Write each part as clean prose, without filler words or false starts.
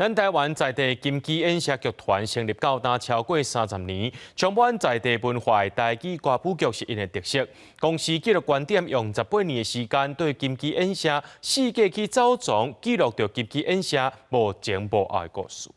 咱台湾在地金鸡演社剧团成立到今超过30年，充满在地文化的台语歌舞剧是因的特色。公司纪录观点用18年的时间，对金鸡演社世界去走藏，记录着金鸡演社无前无后的故事。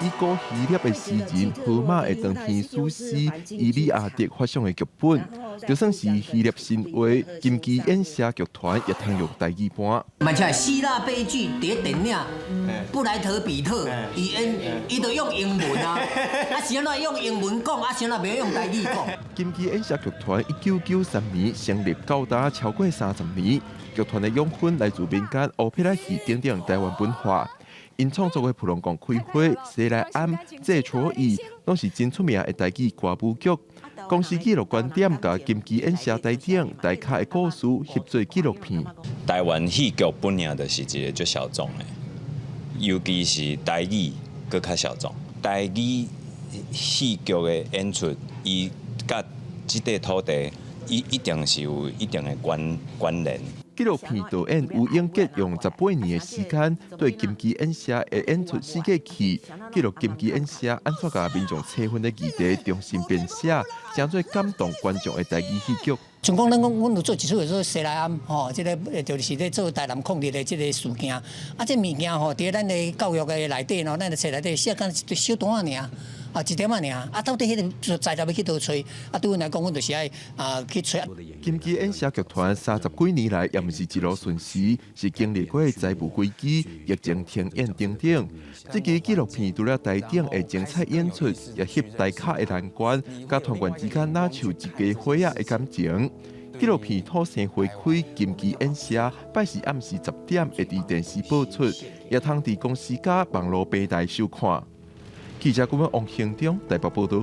以古希腊的诗人荷马的长篇史诗《伊利亚特》发想的剧本，就算是希腊神话，金鸡演社剧团也通用台语版。而且希腊悲剧伫电影布莱特比特，伊都用英文啊，啊是安怎用英文讲，啊是安怎袂用台语讲。金鸡演社剧团1993年成立到达超过30年，剧团的养分来自民间欧佩拉戏等等台湾文化。 因创作的《普龙宫开花》《西来庵》《这初意》，拢是真出名的台语歌舞剧。公司纪录观点，甲金鸡演社台顶台卡的故事翕做纪录片。台湾戏剧本来就是一个最小众的，尤其是台语更较小众。台语戏剧的演出，伊甲这块土地，伊一定是有一定的关联。 纪录片导演吴英杰用18年的时间，对金鸡演社的演出世界去记录金鸡演社安怎甲民众切分的议题重新编写，真做感动观众的台语戏剧。像讲，咱有做一出叫做《西来庵》吼，这个就是咧做台南抗日的这个事件。啊，这物件吼，伫咱的教育的内底喏，咱的册内底写干一小段尔。 啊，一点仔尔，啊，到底迄个材料要去倒找？啊，对阮来讲，阮就是爱去找。金鸡演社剧团30几年来，也毋是一路顺时，是经历过财务危机、疫情停演等等。这支纪录片除了台顶的精彩演出，也翕台卡的难关，甲团员之间哪像一家伙仔的感情。纪录片土生花开金鸡演社，拜四暗时10点会伫电视播出，也通伫公司甲网络平台收看。记者顾问王兴忠台北报道。